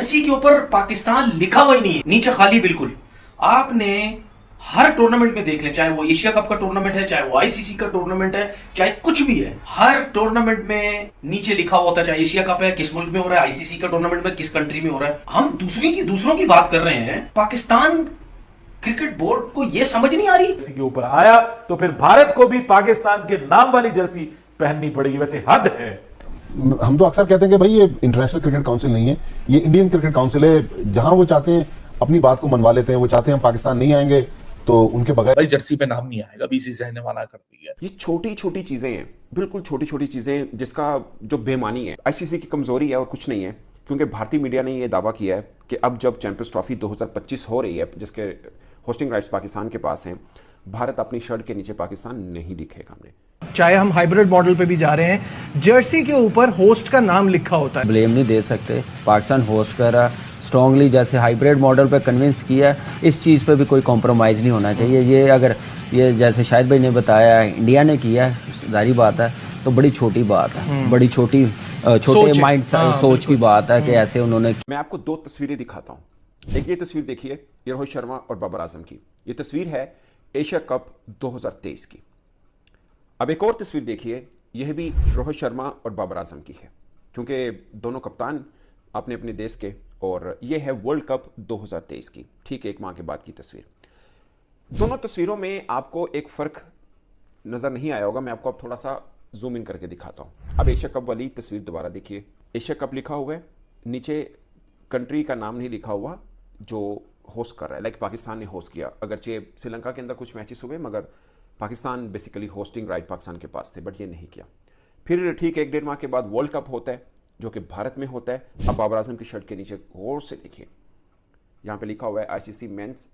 Jersey के ऊपर पाकिस्तान लिखा हुआ ही नहीं है, नीचे खाली बिल्कुल। आपने हर टूर्नामेंट में देख लें, चाहे वो एशिया कप का टूर्नामेंट है, चाहे वो आईसीसी का टूर्नामेंट है, चाहे कुछ भी है, हर टूर्नामेंट में नीचे लिखा हुआ होता है, चाहे एशिया कप है किस मुल्क में हो रहा है, आईसीसी का टूर्नामेंट में किस कंट्री में हो रहा है। हम दूसरों की बात कर रहे हैं, पाकिस्तान क्रिकेट बोर्ड को यह समझ नहीं आ रही। के ऊपर आया तो फिर भारत को भी पाकिस्तान के नाम वाली जर्सी पहननी पड़ेगी। वैसे हद है। हम तो अक्सर कहते हैं कि भाई ये इंटरनेशनल क्रिकेट काउंसिल नहीं है, ये इंडियन क्रिकेट काउंसिल है। जहां वो चाहते हैं अपनी बात को मनवा लेते हैं। वो चाहते हैं हम पाकिस्तान नहीं आएंगे तो उनके बगैर भाई जर्सी पे नाम नहीं आएगा, बीसीसीआई ने मना कर दिया है। ये छोटी छोटी चीजें हैं, बिल्कुल छोटी छोटी चीजें, जिसका जो बेमानी है। आईसीसी की कमजोरी है और कुछ नहीं है, क्योंकि भारतीय मीडिया ने यह दावा किया है कि अब जब चैंपियंस ट्रॉफी 2025 हो रही है, जिसके होस्टिंग राइट्स पाकिस्तान के पास हैं, भारत अपनी शर्ट के नीचे पाकिस्तान नहीं लिखेगा। हमने चाहे हम हाइब्रिड मॉडल पे भी जा रहे हैं, जर्सी के ऊपर होस्ट का नाम लिखा होता है। ब्लेम नहीं दे सकते, पाकिस्तान होस्ट कर रहा, स्ट्रांगली जैसे हाइब्रिड मॉडल पे कन्विंस किया है, इस चीज़ पे भी कोई कॉम्प्रोमाइज़ नहीं होना चाहिए। ये अगर ये जैसे शाहिद भाई ने बताया है इंडिया ने किया है, जारी बात है, तो बड़ी छोटी बात है, बड़ी छोटे माइंड सोच की बात है कि ऐसे उन्होंने। मैं आपको दो तस्वीरें दिखाता हूँ। एक ये तस्वीर देखिए, ये रोहित शर्मा और बाबर आजम की। ये तस्वीर है एशिया कप 2023 की। अब एक और तस्वीर देखिए, यह भी रोहित शर्मा और बाबर आजम की है, क्योंकि दोनों कप्तान अपने अपने देश के, और यह है वर्ल्ड कप 2023 की, ठीक 1 माह के बाद की तस्वीर। दोनों तस्वीरों में आपको एक फ़र्क नज़र नहीं आया होगा। मैं आपको अब थोड़ा सा जूम इन करके दिखाता हूँ। अब एशिया कप वाली तस्वीर दोबारा देखिए। एशिया कप लिखा हुआ है, नीचे कंट्री का नाम नहीं लिखा हुआ जो होस्ट कर रहा है। लाइक पाकिस्तान ने होस्ट किया, अगरचे श्रीलंका के अंदर कुछ मैचेस हुए, मगर Pakistan basically hosting right Pakistan के पास थे, बट ये नहीं किया। फिर ठीक 1-1.5 माह के बाद वर्ल्ड कप होता है, जो कि भारत में होता है। अब बाबर आजम की शर्ट के नीचे गौर से देखिए, यहाँ पे लिखा हुआ है ICC men's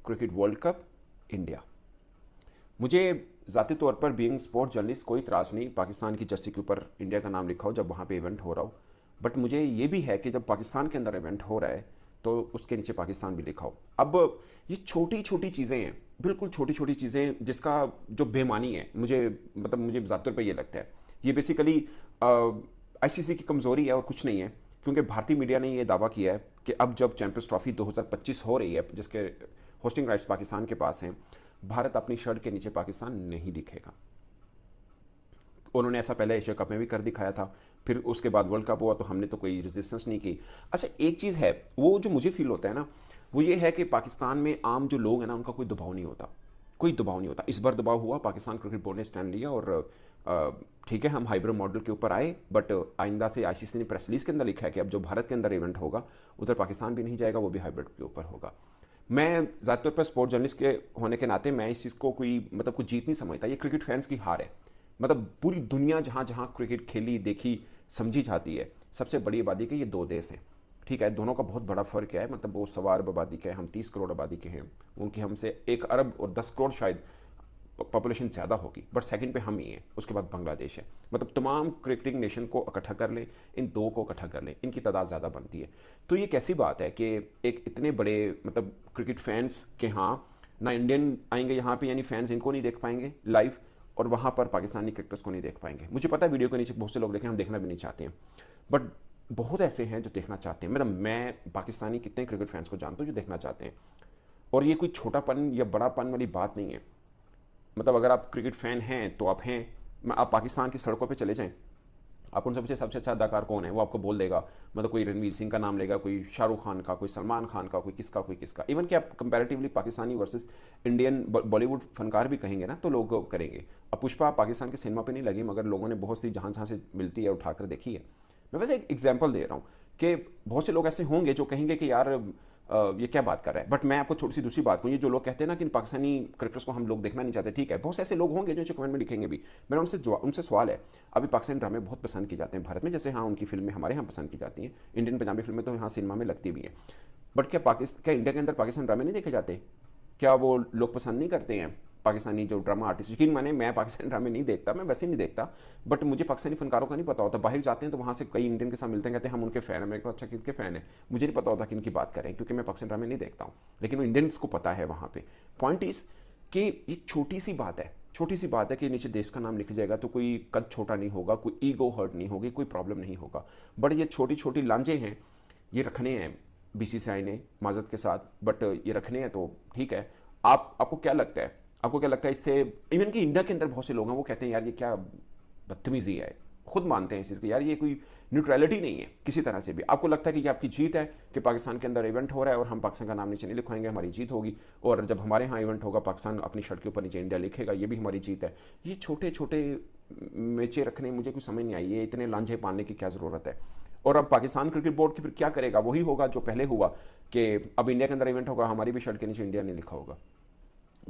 cricket world cup India. मुझे ज़ाती तौर पर बीइंग स्पोर्ट जर्नलिस्ट कोई इतराज़ नहीं पाकिस्तान की जर्सी के ऊपर इंडिया का नाम लिखा हो जब वहाँ पे इवेंट हो रहा हो, बट मुझे ये भी है कि जब पाकिस्तान के अंदर इवेंट हो रहा है तो उसके नीचे पाकिस्तान भी लिखा हो। अब ये छोटी छोटी चीज़ें हैं, बिल्कुल छोटी छोटी चीज़ें, जिसका जो बेमानी है, मुझे ज़ाती तौर पर ये लगता है ये बेसिकली आईसीसी की कमज़ोरी है और कुछ नहीं है, क्योंकि भारतीय मीडिया ने यह दावा किया है कि अब जब चैंपियंस ट्रॉफी 2025 हो रही है, जिसके होस्टिंग राइट्स पाकिस्तान के पास हैं, भारत अपनी शर्ट के नीचे पाकिस्तान नहीं लिखेगा। उन्होंने ऐसा पहले एशिया कप में भी कर दिखाया था, फिर उसके बाद वर्ल्ड कप हुआ तो हमने तो कोई रेजिस्टेंस नहीं की। अच्छा, एक चीज़ है, वो जो मुझे फील होता है ना, वो ये है कि पाकिस्तान में आम जो लोग हैं ना, उनका कोई दबाव नहीं होता, कोई दबाव नहीं होता। इस बार दबाव हुआ, पाकिस्तान क्रिकेट बोर्ड ने स्टैंड लिया और ठीक है, हम हाइब्रिड मॉडल के ऊपर आए, बट आइंदा से आईसीसी ने प्रेस रिलीज के अंदर लिखा है कि अब जो भारत के अंदर इवेंट होगा उधर पाकिस्तान भी नहीं जाएगा, वो भी हाइब्रिड के ऊपर होगा। मैं ज़्यादा तौर पर स्पोर्ट जर्नलिस्ट के होने के नाते मैं इस चीज़ को कोई जीत नहीं समझता। ये क्रिकेट फैंस की हार है। पूरी दुनिया जहाँ जहाँ क्रिकेट खेली, देखी, समझी जाती है, सबसे बड़ी आबादी के ये 2 देश हैं। ठीक है, दोनों का बहुत बड़ा फ़र्क है, वो 100 अरब आबादी के हैं, हम 30 करोड़ आबादी के हैं, उनकी हमसे 1 अरब और 10 करोड़ शायद पॉपुलेशन ज़्यादा होगी, बट सेकंड पे हम ही हैं, उसके बाद बांग्लादेश है। तमाम क्रिकेटिंग नेशन को इकट्ठा कर लें, इन 2 को इकट्ठा कर लें, इनकी तादाद ज़्यादा बनती है। तो ये कैसी बात है कि एक इतने बड़े क्रिकेट फैंस के यहाँ ना इंडियन आएंगे यहाँ पे, यानी फैंस इनको नहीं देख पाएंगे लाइव, और वहाँ पर पाकिस्तानी क्रिकेटर्स को नहीं देख पाएंगे। मुझे पता है वीडियो के नीचे बहुत से लोग देखें, हम देखना भी नहीं चाहते हैं, बट बहुत ऐसे हैं जो देखना चाहते हैं। मैं पाकिस्तानी कितने क्रिकेट फैंस को जानता हूँ जो देखना चाहते हैं, और ये कोई छोटापन या बड़ापन वाली बात नहीं है। अगर आप क्रिकेट फ़ैन हैं तो आप हैं। आप पाकिस्तान की सड़कों पे चले जाएं, आप उनसे पूछे सबसे अच्छा अदाकार कौन है, वो आपको बोल देगा। कोई रणवीर सिंह का नाम लेगा, कोई शाहरुख खान का, कोई सलमान खान का, कोई किसका। इवन कि आप comparatively Pakistani versus Indian Bollywood फनकार भी कहेंगे ना, तो लोग करेंगे। अब पुष्पा पाकिस्तान के सिनेमा पे नहीं लगी, मगर लोगों ने बहुत सी जहाँ से मिलती है उठाकर देखी है। मैं वैसे एक एग्जाम्पल दे रहा हूँ कि बहुत से लोग ऐसे होंगे जो कहेंगे कि यार ये क्या बात कर रहा है, बट मैं आपको छोटी सी दूसरी बात कहूँ। ये जो लोग कहते हैं ना कि पाकिस्तानी क्रिकेटर्स को हम लोग देखना नहीं चाहते, ठीक है, बहुत से ऐसे लोग होंगे जो कमेंट में लिखेंगे भी। मेरा उनसे सवाल है, अभी पाकिस्तानी ड्रामे बहुत पसंद किए जाते हैं भारत में, जैसे हाँ उनकी फिल्में हमारे यहाँ पसंद की जाती हैं, इंडियन पंजाबी फिल्में तो यहाँ सिनेमा में लगती भी हैं, बट क्या इंडिया के अंदर पाकिस्तानी ड्रामे नहीं देखे जाते? क्या वो लोग पसंद नहीं करते हैं पाकिस्तानी जो ड्रामा आर्टिस्ट? यकीन माने, मैं पाकिस्तानी ड्रामे नहीं देखता, मैं वैसे नहीं देखता, बट मुझे पाकिस्तानी फनकारों का नहीं पता होता। बाहर जाते हैं तो वहाँ से कई इंडियन के साथ मिलते हैं, कहते हैं हम उनके फ़ैन हैं। मेरे को अच्छा किनके फ़ैन है मुझे नहीं पता होता कि इनकी बात करें, क्योंकि मैं पाकिस्तानी ड्रामे नहीं देखता हूँ, लेकिन वो इंडियंस को पता है वहाँ पे। पॉइंट इज़ कि ये छोटी सी बात है कि नीचे देश का नाम लिख जाएगा तो कोई कद छोटा नहीं होगा, कोई ईगो हर्ट नहीं होगी, कोई प्रॉब्लम नहीं होगा। बट ये छोटी छोटी लांझे हैं ये रखने हैं बीसीसीआई ने माजरत के साथ, बट ये रखने हैं तो ठीक है। आपको क्या लगता है, इससे इवन कि इंडिया के अंदर बहुत से लोग हैं वो कहते हैं यार ये क्या बदतमीजी है, खुद मानते हैं इस चीज़ को, यार ये कोई न्यूट्रलिटी नहीं है किसी तरह से भी। आपको लगता है कि ये आपकी जीत है कि पाकिस्तान के अंदर इवेंट हो रहा है और हम पाकिस्तान का नाम नीचे नहीं लिखवाएंगे, हमारी जीत होगी, और जब हमारे यहाँ इवेंट होगा पाकिस्तान अपनी शर्ट के ऊपर नीचे इंडिया लिखेगा, ये भी हमारी जीत है। ये छोटे छोटे मैचे रखने मुझे कुछ समझ नहीं आई, ये इतने लांझे पालने की क्या ज़रूरत है। और अब पाकिस्तान क्रिकेट बोर्ड की फिर क्या करेगा, वही होगा जो पहले हुआ कि अब इंडिया के अंदर इवेंट होगा, हमारी भी शर्ट के नीचे इंडिया नहीं लिखा होगा।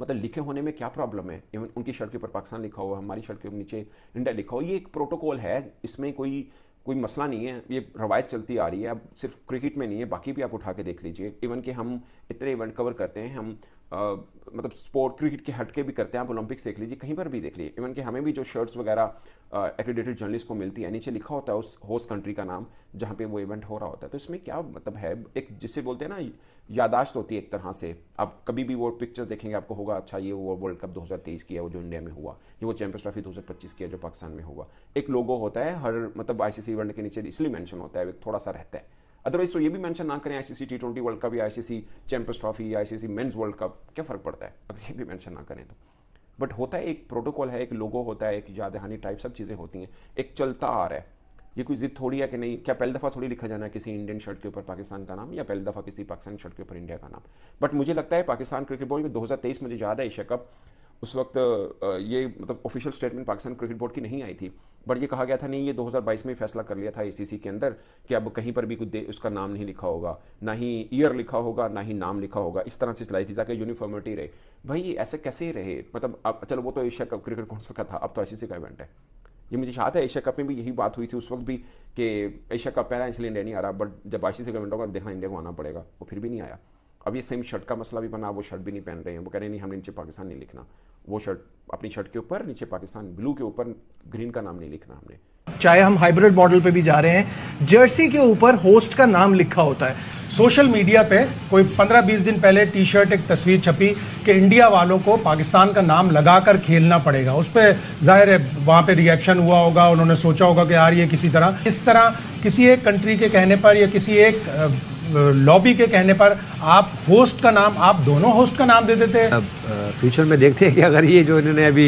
मतलब लिखे होने में क्या प्रॉब्लम है, इवन उनकी शर्ट के ऊपर पाकिस्तान लिखा हुआ, हमारी शर्ट के नीचे इंडिया लिखा हो, ये एक प्रोटोकॉल है, इसमें कोई मसला नहीं है, ये रवायत चलती आ रही है। अब सिर्फ क्रिकेट में नहीं है, बाकी भी आप उठा के देख लीजिए, इवन कि हम इतने इवेंट कवर करते हैं, हम मतलब स्पोर्ट क्रिकेट के हटके भी करते हैं, आप ओलंपिक्स देख लीजिए, कहीं पर भी देख लीजिए, इवन कि हमें भी जो शर्ट्स वगैरह एक्रेडिटेड जर्नलिस्ट को मिलती है, नीचे लिखा होता है उस होस्ट कंट्री का नाम जहाँ पे वो इवेंट हो रहा होता है। तो इसमें क्या मतलब है, एक जिसे बोलते हैं ना यादाश्त होती है एक तरह से। आप कभी भी वो पिक्चर्स देखेंगे आपको होगा अच्छा ये वो वर्ल्ड कप 2023 की है वो जो इंडिया में हुआ, ये वो चैंपियंस ट्रॉफी 2025 की है जो पाकिस्तान में हुआ। एक लोगो होता है हर मतलब आईसीसी इवेंट के नीचे, इसलिए मेंशन होता है, थोड़ा सा रहता है। अदरवाइज तो ये भी मेंशन ना करें आईसीसी T20 वर्ल्ड कप या आईसीसी चैंपियंस ट्रॉफी या आईसीसी मेंस वर्ल्ड कप, क्या फ़र्क पड़ता है अगर ये भी मेंशन ना करें तो। बट होता है, एक प्रोटोकॉल है, एक लोगो होता है, एक याद दहानी टाइप सब चीज़ें होती हैं, एक चलता आ रहा है। ये कोई जिद थोड़ी है कि नहीं, क्या पहली दफ़ा थोड़ी लिखा जाना है किसी इंडियन शर्ट के ऊपर पाकिस्तान का नाम, या पहली दफ़ा किसी पाकिस्तानी शर्ट के ऊपर इंडिया का नाम। बट मुझे लगता है पाकिस्तान क्रिकेट बोर्ड में 2023 मुझे याद है एशिया कप, उस वक्त ये मतलब official statement Pakistan cricket board की नहीं आई थी, बट ये कहा गया था नहीं, ये 2022 में ही फैसला कर लिया था ACC के अंदर कि अब कहीं पर भी कुछ उसका नाम नहीं लिखा होगा, ना ही ईयर लिखा होगा, ना ही नाम लिखा होगा, इस तरह से चलाई थी ताकि यूनिफॉर्मिटी रहे। भाई ऐसे कैसे रहे, मतलब अब चलो वो तो एशिया कप क्रिकेट काउंसिल का था, अब तो ICC का इवेंट है। ये मुझे याद है एशिया कप में भी यही बात हुई थी उस वक्त भी कि एशिया कप पहला इसलिए इंडिया नहीं आ रहा, बट जब ICC का इवेंट होगा देखना इंडिया को आना पड़ेगा, वो फिर भी नहीं आया। अब ये सेम शर्ट का मसला भी बना, वो शर्ट भी नहीं पहन रहे हैं, वो कह रहे हैं नहीं हमने नीचे पाकिस्तान नहीं लिखना, वो शर्ट अपनी शर्ट के ऊपर नीचे पाकिस्तान ब्लू के ऊपर ग्रीन का नाम नहीं लिखना हमने। चाहे हम हाइब्रिड मॉडल पे भी जा रहे हैं, जर्सी के ऊपर होस्ट का नाम लिखा होता है। सोशल मीडिया पे कोई 15-20 दिन पहले टी शर्ट एक तस्वीर छपी कि इंडिया वालों को पाकिस्तान का नाम लगाकर खेलना पड़ेगा। उस पर जाहिर है वहां पे रिएक्शन हुआ होगा, उन्होंने सोचा होगा कि यार ये इस तरह किसी एक कंट्री के कहने पर या किसी एक लॉबी के कहने पर आप होस्ट का नाम, आप दोनों होस्ट का नाम दे देते हैं। फ्यूचर में देखते हैं कि अगर ये जो इन्होंने अभी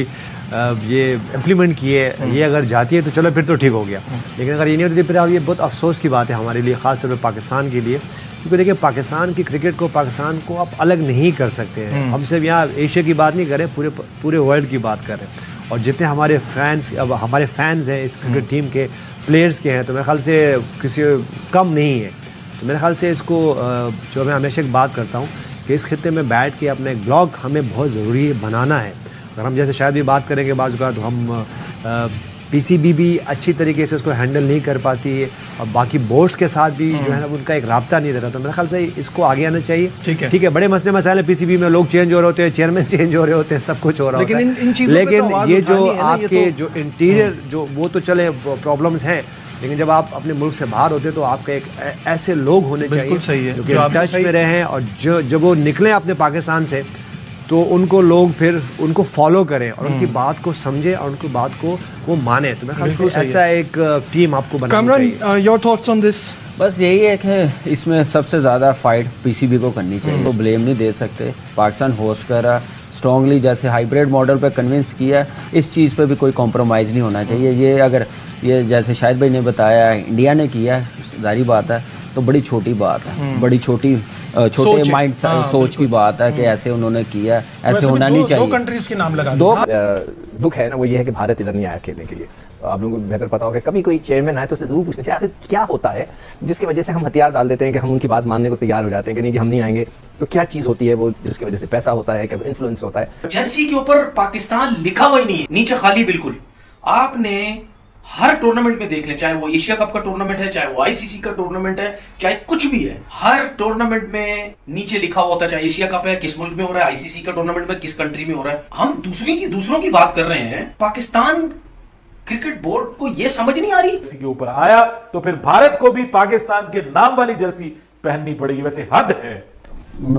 ये इम्प्लीमेंट किए, ये अगर जाती है तो चलो फिर तो ठीक हो गया, लेकिन अगर ये नहीं होती फिर ये बहुत अफसोस की बात है हमारे लिए, खासतौर पर पाकिस्तान के लिए, क्योंकि देखिए पाकिस्तान की क्रिकेट को, पाकिस्तान को आप अलग नहीं कर सकते हैं। हम सिर्फ यहाँ एशिया की बात नहीं कर रहे, पूरे वर्ल्ड की बात कर रहे हैं। और जितने हमारे फैंस हैं इस क्रिकेट टीम के, प्लेयर्स के हैं, तो मेरे ख्याल से किसी कम नहीं है। तो मेरे ख्याल से इसको जो मैं हमेशा एक बात करता हूँ कि इस खित्ते में बैठ के अपना एक ब्लॉग हमें बहुत ज़रूरी बनाना है। अगर हम जैसे शायद भी बात करेंगे बाज़ का, तो हम PCB भी अच्छी तरीके से उसको हैंडल नहीं कर पाती है, और बाकी बोर्ड्स के साथ भी जो है ना उनका एक राब्ता नहीं रहता। तो मेरे ख्याल से इसको आगे आना चाहिए। ठीक है, बड़े मसले मसाले PCB में लोग चेंज हो रहे होते हैं, चेयरमैन चेंज हो रहे होते हैं, सब कुछ हो रहा होता है, लेकिन ये जो आपके जो इंटीरियर जो वो तो चले प्रॉब्लम्स हैं, लेकिन जब आप अपने मुल्क से बाहर होते हैं तो आपके एक ऐसे लोग होने चाहिए जो कि टच में रहें, और जब वो निकलें अपने पाकिस्तान से तो उनको लोग फिर उनको फॉलो करें और उनकी बात को समझें और उनकी बात को वो माने। तो मैं ख्याल से ऐसा एक टीम आपको बनानी चाहिए। Your thoughts on this? बस यही है कि इसमें सबसे ज़्यादा फाइट PCB को करनी चाहिए, तो ब्लेम नहीं दे सकते। पाकिस्तान होस्ट कर रहा, स्ट्रांगली जैसे हाइब्रिड मॉडल पे कन्विंस किया, इस चीज़ पे भी कोई कॉम्प्रोमाइज़ नहीं होना चाहिए। ये अगर ये जैसे शाहिद भाई ने बताया इंडिया ने किया, जारी बात है, तो बड़ी छोटी बात है, बड़ी छोटे माइंड सोच की बात है कि ऐसे उन्होंने किया, ऐसे होना नहीं चाहिए। दो कंट्रीज के नाम लगा दो दुख है ना, वो ये है कि भारत इधर नहीं आया खेलने के लिए। आप लोगों को बेहतर पता होगा, कभी कोई चेयरमैन आए तो उससे जरूर पूछना चाहिए आखिर क्या होता है जिसकी वजह से हम हथियार डाल देते हैं कि हम उनकी बात मानने को तैयार हो जाते हैं कि नहीं कि हम नहीं आएंगे। तो क्या चीज होती है वो जिसकी वजह से पैसा होता है, क्या इन्फ्लुएंस होता है। जर्सी के ऊपर पाकिस्तान लिखा हुआ ही नहीं है, नीचे खाली बिल्कुल। आपने हर टूर्नामेंट में देख लें, चाहे वो एशिया कप का टूर्नामेंट है, चाहे वो ICC का टूर्नामेंट है, चाहे कुछ भी है, हर टूर्नामेंट में नीचे लिखा होता है, चाहे एशिया कप है किस मुल्क में हो रहा है, ICC का टूर्नामेंट में किस कंट्री में हो रहा है। हम दूसरों की बात कर रहे हैं, पाकिस्तान क्रिकेट बोर्ड को यह समझ नहीं आ रही। के ऊपर आया तो फिर भारत को भी पाकिस्तान के नाम वाली जर्सी पहननी पड़ेगी। वैसे हद है।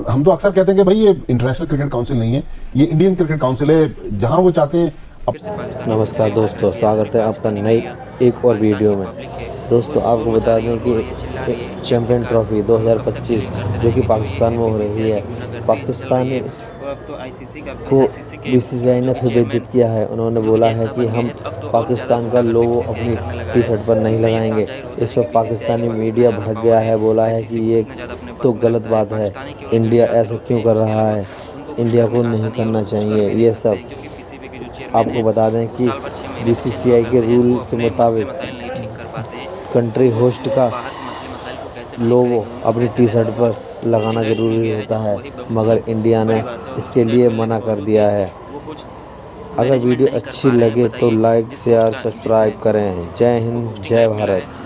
हम तो अक्सर कहते हैं कि भाई ये इंटरनेशनल क्रिकेट काउंसिल नहीं है, ये इंडियन क्रिकेट काउंसिल है, जहां वो चाहते हैं। नमस्कार दोस्तों, स्वागत है आपका नई एक और वीडियो में। दोस्तों आपको बता दें कि चैम्पियन ट्रॉफी 2025 जो कि पाकिस्तान में हो रही है, पाकिस्तान को बीसीसीआई ने फिर बेइज्जत किया है। उन्होंने बोला है कि हम पाकिस्तान का लोगो अपनी टी शर्ट पर नहीं लगाएंगे। इस पर पाकिस्तानी मीडिया भड़क गया है, बोला है कि ये तो गलत बात है, इंडिया ऐसा क्यों कर रहा है, इंडिया को नहीं करना चाहिए ये सब। आपको बता दें कि बीसीसीआई के रूल के मुताबिक कंट्री होस्ट का लोगो अपनी टी शर्ट पर लगाना ज़रूरी होता है, मगर इंडिया ने इसके लिए मना कर दिया है। अगर वीडियो अच्छी लगे तो लाइक शेयर सब्सक्राइब करें। जय हिंद जय भारत।